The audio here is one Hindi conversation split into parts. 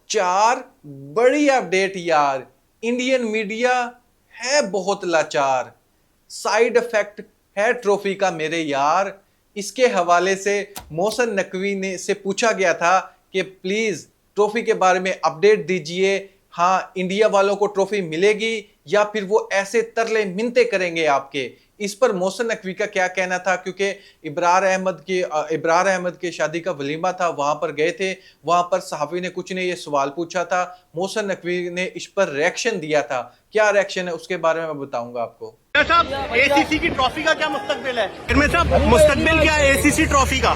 चार बड़ी अपडेट यार। इंडियन मीडिया है बहुत लाचार। साइड इफेक्ट है ट्रॉफी का मेरे यार। इसके हवाले से मोहसिन नकवी ने से पूछा गया था कि प्लीज ट्रॉफी के बारे में अपडेट दीजिए। हाँ, इंडिया वालों को ट्रॉफी मिलेगी या फिर वो ऐसे तरले मिन्नते करेंगे आपके। इस पर मोहसिन नकवी का क्या कहना था, क्योंकि इब्रार अहमद के शादी का वलीमा था, वहां पर गए थे। वहां पर सहाफी ने कुछ ने ये सवाल पूछा था, मोहसिन नकवी ने इस पर रिएक्शन दिया था। क्या रिएक्शन है उसके बारे में मैं बताऊंगा आपको। साहब, एसीसी की ट्रॉफी का क्या मुस्तकबिल है? इनमें साहब मुस्तकबिल क्या है एसीसी ट्रॉफी का?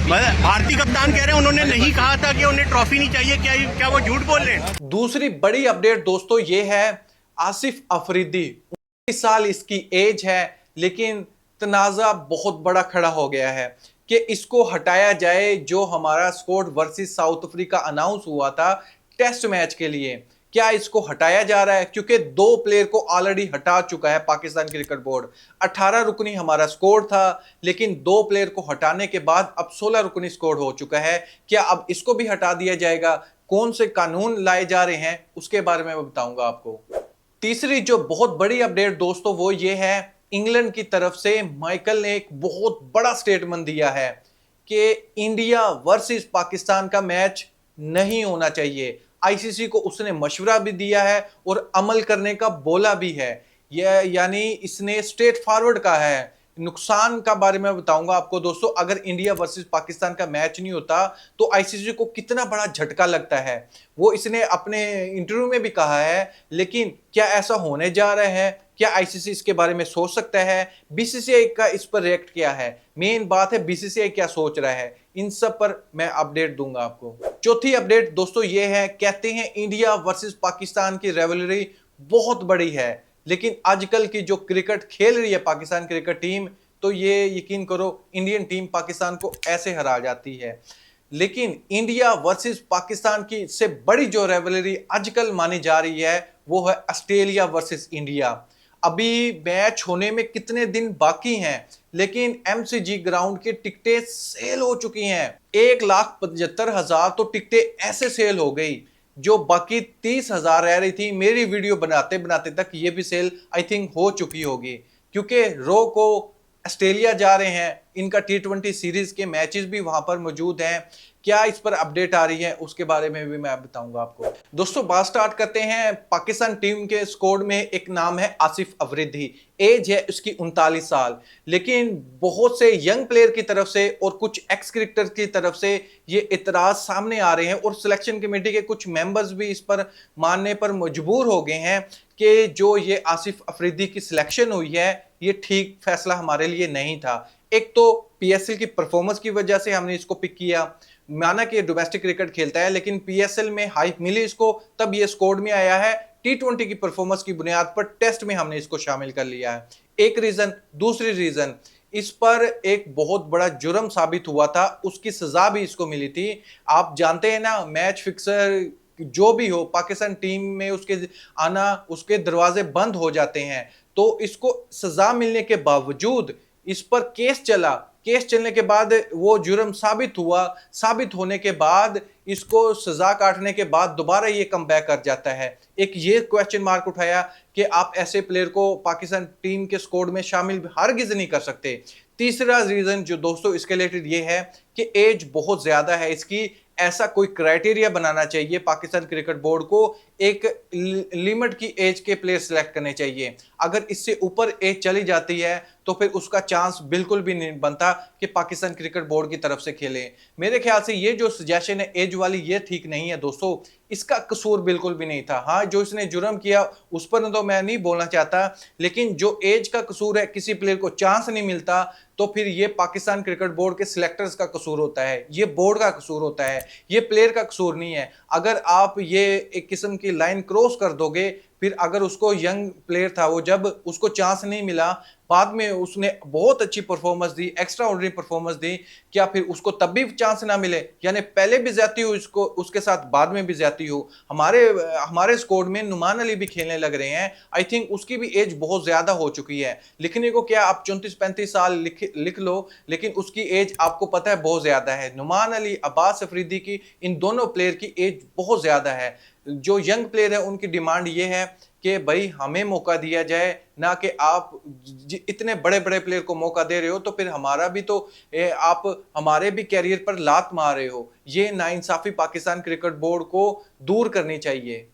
भारतीय कप्तान कह रहे हैं उन्होंने नहीं कहा था कि उन्हें ट्रॉफी नहीं चाहिए। क्या वो झूठ बोल रहे हैं? दूसरी बड़ी अपडेट दोस्तों ये है, आसिफ अफरीदी 19 साल इसकी एज है, लेकिन तनाजा बहुत बड़ा खड़ा हो गया है कि इसको हटाया जाए। जो हमारा score versus south Africa announce हुआ था टेस्ट मैच के लिए, क्या इसको हटाया जा रहा है? क्योंकि दो प्लेयर को ऑलरेडी हटा चुका है पाकिस्तान क्रिकेट बोर्ड। 18 रुकनी हमारा स्कोर था, लेकिन दो प्लेयर को हटाने के बाद अब 16 रुकनी स्कोर हो चुका है। क्या अब इसको भी हटा दिया जाएगा? कौन से कानून लाए जा रहे हैं उसके बारे में मैं बताऊंगा आपको। तीसरी जो बहुत बड़ी अपडेट दोस्तों वो ये है, इंग्लैंड की तरफ से माइकल ने एक बहुत बड़ा स्टेटमेंट दिया है कि इंडिया वर्सेस पाकिस्तान का मैच नहीं होना चाहिए। आईसीसी को उसने मशवरा भी दिया है और अमल करने का बोला भी है। यह यानी इसने स्ट्रेट फॉरवर्ड कहा है। नुकसान का बारे में बताऊंगा आपको दोस्तों। अगर इंडिया वर्सेस पाकिस्तान का मैच नहीं होता तो आईसीसी को कितना बड़ा झटका लगता है, वो इसने अपने इंटरव्यू में भी कहा है। लेकिन क्या ऐसा होने जा रहा है? क्या आईसीसी इसके बारे में सोच सकता है? बीसीसीआई का इस पर रिएक्ट किया है। मेन बात है बीसीसीआई क्या सोच रहा है, इन सब पर मैं अपडेट दूंगा आपको। चौथी अपडेट दोस्तों ये है, कहते हैं इंडिया वर्सेस पाकिस्तान की रिवलरी बहुत बड़ी है, लेकिन आजकल की जो क्रिकेट खेल रही है पाकिस्तान क्रिकेट टीम, तो ये यकीन करो इंडियन टीम पाकिस्तान को ऐसे हरा जाती है। लेकिन इंडिया वर्सेस पाकिस्तान की से बड़ी जो रिवलरी आजकल मानी जा रही है वो है ऑस्ट्रेलिया वर्सेस इंडिया। अभी मैच होने में कितने दिन बाकी हैं, लेकिन एमसीजी ग्राउंड की टिकटें सेल हो चुकी हैं। 1,75,000 तो टिकटें ऐसे सेल हो गई, जो बाकी 30,000 रह रही थी। मेरी वीडियो बनाते बनाते तक ये भी सेल आई थिंक हो चुकी होगी, क्योंकि रो को ऑस्ट्रेलिया जा रहे हैं, इनका T20 सीरीज के मैचेस भी वहां पर मौजूद हैं। क्या इस पर अपडेट आ रही है उसके बारे में भी मैं बताऊंगा आपको। दोस्तों बात स्टार्ट करते हैं। पाकिस्तान टीम के स्क्वाड में एक नाम है आसिफ अफरीदी। एज है उसकी 39 साल, लेकिन बहुत से यंग प्लेयर की तरफ से और कुछ एक्स क्रिकेटर की तरफ से ये इतराज सामने आ रहे हैं, और सिलेक्शन कमेटी के कुछ मेंबर्स भी इस पर मानने पर मजबूर हो गए हैं कि जो ये आसिफ अफरीदी की सिलेक्शन हुई है ये ठीक फैसला हमारे लिए नहीं था। एक तो पीएसएल की परफॉर्मेंस की वजह से हमने इसको पिक किया, माना कि डोमेस्टिक क्रिकेट खेलता है, लेकिन पीएसएल में हाइप मिली इसको, तब ये स्क्वाड में आया है। T20 की परफॉर्मेंस की बुनियाद पर टेस्ट में हमने इसको शामिल कर लिया है। एक रीजन। दूसरी रीजन, इस पर एक बहुत बड़ा जुर्म साबित हुआ था, उसकी सजा भी इसको मिली थी। आप जानते हैं ना, मैच फिक्सर जो भी हो पाकिस्तान टीम में उसके आना, उसके दरवाजे बंद हो जाते हैं। तो इसको सजा मिलने के बावजूद इस पर केस चला। केस चलने के बाद वो जुर्म साबित हुआ। साबित होने के बाद इसको सजा काटने के बाद दोबारा ये कम बैक कर जाता है। एक ये क्वेश्चन मार्क उठाया कि आप ऐसे प्लेयर को पाकिस्तान टीम के स्क्वाड में शामिल हरगिज नहीं कर सकते। तीसरा रीजन जो दोस्तों इसके रिलेटेड ये है कि एज बहुत ज्यादा है इसकी। ऐसा कोई क्राइटेरिया बनाना चाहिए पाकिस्तान क्रिकेट बोर्ड को, एक लिमिट की एज के प्लेयर सिलेक्ट करने चाहिए। अगर इससे ऊपर एज चली जाती है तो फिर उसका चांस बिल्कुल भी नहीं बनता कि पाकिस्तान क्रिकेट बोर्ड की तरफ से खेले। मेरे ख्याल से ये जो सजेशन है एज वाली, ये ठीक नहीं है दोस्तों। इसका कसूर बिल्कुल भी नहीं था। हाँ, जो इसने जुर्म किया उस पर तो मैं नहीं बोलना चाहता, लेकिन जो एज का कसूर है, किसी प्लेयर को चांस नहीं मिलता, तो फिर ये पाकिस्तान क्रिकेट बोर्ड के सिलेक्टर्स का कसूर होता है, ये बोर्ड का कसूर होता है, ये प्लेयर का कसूर नहीं है। अगर आप ये एक किस्म की लाइन क्रॉस कर दोगे फिर अगर उसको यंग प्लेयर था वो, जब उसको चांस नहीं मिला, बाद में उसने बहुत अच्छी परफॉर्मेंस दी, एक्स्ट्रा ऑर्डिनरी परफॉर्मेंस दी, क्या फिर उसको तब भी चांस ना मिले? यानी पहले भी ज्यादती हो उसको, उसके साथ बाद में भी ज्यादती हो। हमारे हमारे स्क्वाड में नुमान अली भी खेलने लग रहे हैं। आई थिंक उसकी भी एज बहुत ज्यादा हो चुकी है। लिखने को क्या, आप 34-35 साल लिख लो, लेकिन उसकी एज आपको पता है बहुत ज्यादा है। नुमान अली, अब्बास अफरीदी की, इन दोनों प्लेयर की एज बहुत ज्यादा है। जो यंग प्लेयर है उनकी डिमांड ये है कि भाई हमें मौका दिया जाए, ना कि आप इतने बड़े बड़े प्लेयर को मौका दे रहे हो तो फिर हमारा भी तो आप हमारे भी कैरियर पर लात मार रहे हो। ये नाइंसाफी पाकिस्तान क्रिकेट बोर्ड को दूर करनी चाहिए।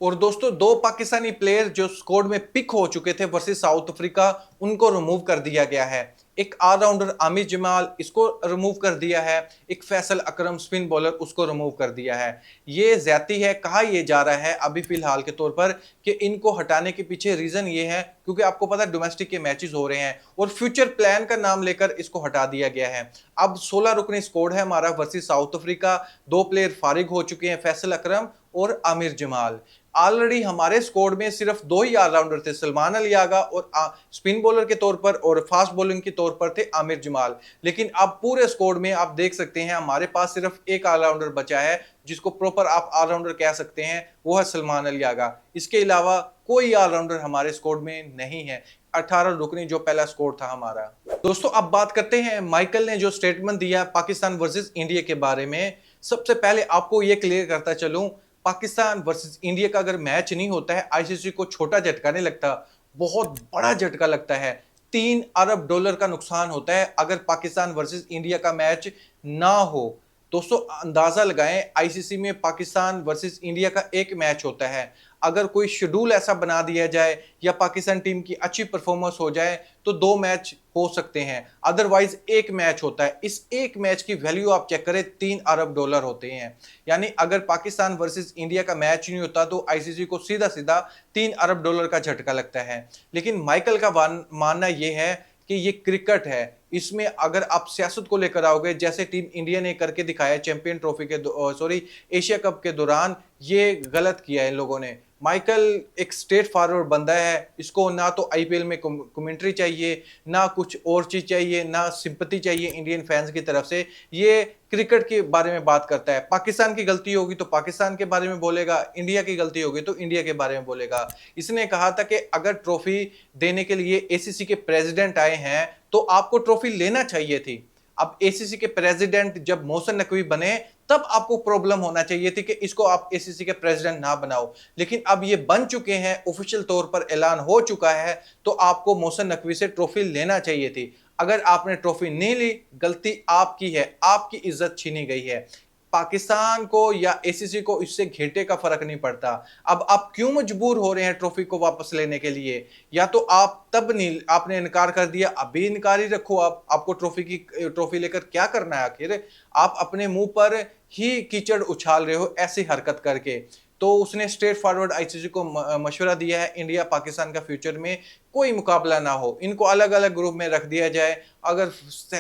और दोस्तों, दो पाकिस्तानी प्लेयर जो स्क्वाड में पिक हो चुके थे वर्सेस साउथ अफ्रीका, उनको रिमूव कर दिया गया है। एक ऑलराउंडर आमिर जमाल, इसको रिमूव कर दिया है। एक फैसल अकरम स्पिन बॉलर, उसको रिमूव कर दिया है। ये ज्यादती है। कहा यह जा रहा है अभी फिलहाल के तौर पर कि इनको हटाने के पीछे रीजन ये है क्योंकि आपको पता है डोमेस्टिक के मैचेस हो रहे हैं और फ्यूचर प्लान का नाम लेकर इसको हटा दिया गया है। अब 16 रुकनी स्क्वाड है हमारा वर्सेस साउथ अफ्रीका। दो प्लेयर फारिग हो चुके हैं, फैसल अकरम और आमिर जमाल। ऑलरेडी हमारे स्क्वाड में सिर्फ दो ही ऑलराउंडर थे, सलमान अली आगा और स्पिन बॉलर के तौर पर और फास्ट बॉलिंग के तौर पर थे आमिर जमाल। लेकिन अब पूरे स्क्वाड में आप देख सकते हैं हमारे पास सिर्फ एक ऑलराउंडर बचा है जिसको प्रॉपर आप ऑलराउंडर कह सकते हैं, वो है सलमान अली आगा। इसके अलावा कोई ऑलराउंडर हमारे स्क्वाड में नहीं है। 18 रुकनी जो पहला स्क्वाड था हमारा। दोस्तों, अब बात करते हैं माइकल ने जो स्टेटमेंट दिया पाकिस्तान वर्सेस इंडिया के बारे में। सबसे पहले आपको यह क्लियर करता चलूं, पाकिस्तान वर्सेस इंडिया का अगर मैच नहीं होता है, आईसीसी को छोटा झटका नहीं लगता, बहुत बड़ा झटका लगता है। $3 अरब का नुकसान होता है अगर पाकिस्तान वर्सेस इंडिया का मैच ना हो। दोस्तों, अंदाजा लगाएं, आईसीसी में पाकिस्तान वर्सेस इंडिया का एक मैच होता है। अगर कोई शेड्यूल ऐसा बना दिया जाए या पाकिस्तान टीम की अच्छी परफॉर्मेंस हो जाए तो 2 मैच हो सकते हैं, अदरवाइज एक मैच होता है। इस एक मैच की वैल्यू आप चेक करें, $3 अरब होते हैं। यानी अगर पाकिस्तान वर्सेस इंडिया का मैच नहीं होता तो आईसीसी को सीधा सीधा $3 अरब का झटका लगता है। लेकिन माइकल का मानना यह है कि ये क्रिकेट है, इसमें अगर आप सियासत को लेकर आओगे, जैसे टीम इंडिया ने करके दिखाया चैंपियन ट्रॉफी के एशिया कप के दौरान, ये गलत किया है इन लोगों ने। माइकल एक स्ट्रेट फॉरवर्ड बंदा है, इसको ना तो आईपीएल में कमेंट्री चाहिए, ना कुछ और चीज चाहिए, ना सिंपैथी चाहिए इंडियन फैंस की तरफ से। ये क्रिकेट के बारे में बात करता है। पाकिस्तान की गलती होगी तो पाकिस्तान के बारे में बोलेगा, इंडिया की गलती होगी तो इंडिया के बारे में बोलेगा। इसने कहा था कि अगर ट्रॉफी देने के लिए एसीसी के प्रेसिडेंट आए हैं तो आपको ट्रॉफी लेना चाहिए थी। अब एसीसी के प्रेसिडेंट जब मोहसिन नकवी बने तब आपको प्रॉब्लम होना चाहिए थी कि इसको आप एसीसी के प्रेसिडेंट ना बनाओ। लेकिन अब ये बन चुके हैं, ऑफिशियल तौर पर ऐलान हो चुका है, तो आपको मोहसिन नकवी से ट्रॉफी लेना चाहिए थी। अगर आपने ट्रॉफी नहीं ली, गलती आपकी है, आपकी इज्जत छीनी गई है। पाकिस्तान को या एसीसी को इससे घंटे का फर्क नहीं पड़ता। अब आप क्यों मजबूर हो रहे हैं ट्रॉफी को वापस लेने के लिए? या तो आप तब नहीं, आपने इनकार कर दिया, अभी इनकार ही रखो। आपको ट्रॉफी लेकर क्या करना है आखिर? आप अपने मुंह पर ही कीचड़ उछाल रहे हो ऐसी हरकत करके। तो उसने स्ट्रेट फॉरवर्ड आईसीसी को मशवरा दिया है, इंडिया पाकिस्तान का फ्यूचर में कोई मुकाबला ना हो, इनको अलग अलग ग्रुप में रख दिया जाए। अगर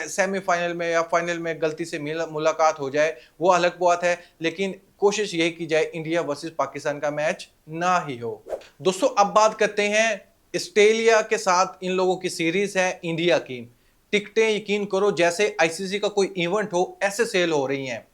सेमीफाइनल में या फाइनल में गलती से मुलाकात हो जाए वो अलग बात है, लेकिन कोशिश यही की जाए इंडिया वर्सेस पाकिस्तान का मैच ना ही हो। दोस्तों, अब बात करते हैं ऑस्ट्रेलिया के साथ इन लोगों की सीरीज है इंडिया की। टिकटें यकीन करो जैसे आईसीसी का कोई इवेंट हो ऐसे सेल हो रही हैं।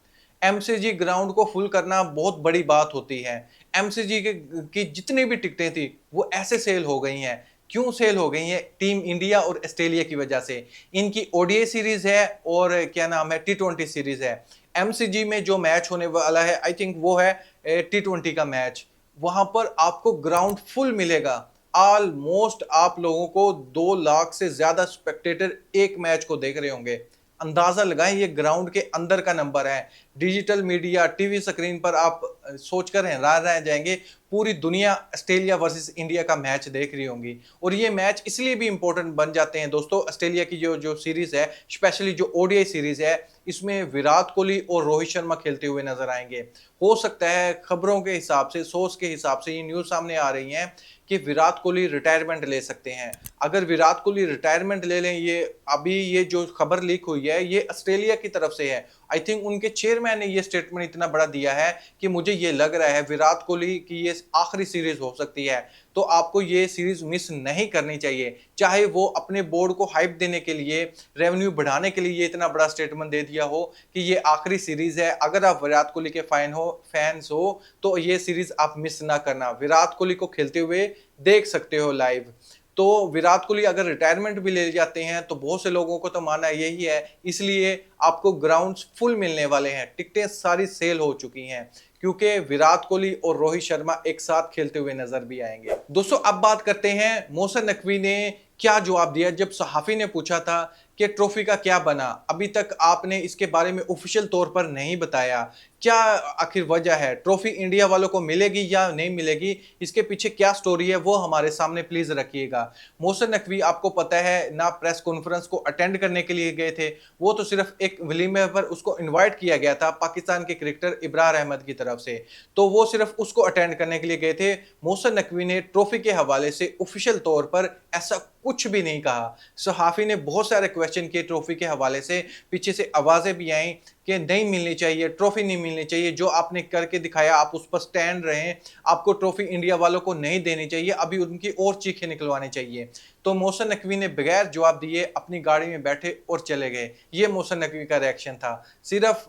एमसीजी ग्राउंड को फुल करना बहुत बड़ी बात होती है। एमसीजी की जितनी भी टिकटें थी वो ऐसे सेल हो गई हैं। क्यों सेल हो गई हैं? टीम इंडिया और ऑस्ट्रेलिया की वजह से। इनकी ओडीआई सीरीज है और क्या नाम है, टी20 सीरीज है। एमसीजी में जो मैच होने वाला है आई थिंक वो है टी20 का मैच। वहां पर आपको ग्राउंड फुल मिलेगा। ऑलमोस्ट आप लोगों को 2 लाख से ज्यादा स्पेक्टेटर एक मैच को देख रहे होंगे। अंदाजा लगाएं, ये ग्राउंड के अंदर का नंबर है। डिजिटल मीडिया, टीवी स्क्रीन पर आप सोचकर हैरान रह जाएंगे, पूरी दुनिया ऑस्ट्रेलिया वर्सेस इंडिया का मैच देख रही होंगी। और ये मैच इसलिए भी इंपॉर्टेंट बन जाते हैं दोस्तों, ऑस्ट्रेलिया की जो सीरीज है, स्पेशली जो ओडीआई सीरीज है, इसमें विराट कोहली और रोहित शर्मा खेलते हुए नजर आएंगे। हो सकता है खबरों के हिसाब से, सोर्स के हिसाब से ये न्यूज सामने आ रही है कि विराट कोहली रिटायरमेंट ले सकते हैं। अगर विराट कोहली रिटायरमेंट ले लें, ये अभी ये जो खबर लीक हुई है ये ऑस्ट्रेलिया की तरफ से है आई थिंक उनके चेयरमैन ने ये स्टेटमेंट इतना बड़ा दिया है कि मुझे ये लग रहा है विराट कोहली की ये आखिरी सीरीज हो सकती है, तो आपको ये सीरीज मिस नहीं करनी चाहिए। चाहे वो अपने बोर्ड को हाइप देने के लिए, रेवेन्यू बढ़ाने के लिए ये इतना बड़ा स्टेटमेंट दे दिया हो कि ये आखिरी सीरीज है, अगर आप विराट कोहली के फैंस हो तो ये सीरीज आप मिस ना करना, विराट कोहली को खेलते हुए देख सकते हो लाइव। तो विराट कोहली अगर रिटायरमेंट भी ले जाते हैं तो बहुत से लोगों को तो मानना यही है, इसलिए आपको ग्राउंड्स फुल मिलने वाले हैं, टिकटें सारी सेल हो चुकी हैं, क्योंकि विराट कोहली और रोहित शर्मा एक साथ खेलते हुए नजर भी आएंगे। दोस्तों अब बात करते हैं मोहसिन नकवी ने क्या जवाब दिया जब सहाफी ने पूछा था कि ट्रॉफी का क्या बना, अभी तक आपने इसके बारे में ऑफिशियल तौर पर नहीं बताया, क्या आखिर वजह है, ट्रॉफी इंडिया वालों को मिलेगी या नहीं मिलेगी, इसके पीछे क्या स्टोरी है वो हमारे सामने प्लीज रखिएगा। मोहसिन नकवी आपको पता है ना प्रेस कॉन्फ्रेंस को अटेंड करने के लिए गए थे, वो तो सिर्फ एक वलीमे पर उसको इन्वाइट किया गया था पाकिस्तान के क्रिकेटर इब्रार अहमद की तरफ से, तो वो सिर्फ उसको अटेंड करने के लिए गए थे। मोहसिन नकवी ने ट्रॉफी के हवाले से ऑफिशियल तौर पर ऐसा कुछ भी नहीं कहा। सहाफी ने बहुत सारे क्वेश्चन किए ट्रॉफी के हवाले से, पीछे से आवाजें भी आई कि नहीं मिलनी चाहिए, ट्रॉफी नहीं मिलनी चाहिए, जो आपने करके दिखाया आप उस पर स्टैंड रहे, आपको ट्रॉफी इंडिया वालों को नहीं देनी चाहिए, अभी उनकी और चीखें निकलवानी चाहिए। तो मोहसिन नकवी ने बगैर जवाब दिए अपनी गाड़ी में बैठे और चले गए। ये मोहसिन नकवी का रिएक्शन था, सिर्फ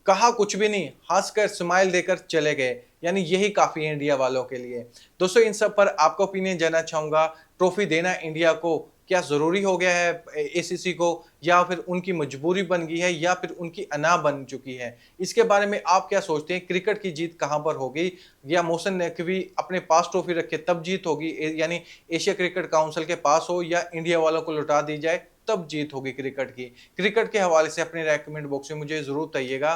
कहा कुछ भी नहीं, हंसकर स्माइल देकर चले गए, यानी यही काफी है इंडिया वालों के लिए। दोस्तों इन सब पर आपका ओपिनियन जानना चाहूंगा, ट्रॉफी देना इंडिया को क्या जरूरी हो गया है एसीसी को, या फिर उनकी मजबूरी बन गई है, या फिर उनकी अना बन चुकी है, इसके बारे में आप क्या सोचते हैं? क्रिकेट की जीत कहां पर होगी, या मोहसिन नकवी अपने पास ट्रॉफी रखे तब जीत होगी, यानी एशिया क्रिकेट काउंसिल के पास हो, या इंडिया वालों को लौटा दी जाए तब जीत होगी क्रिकेट की? क्रिकेट के हवाले से अपने रेकमेंड बॉक्स में मुझे जरूर बताइएगा।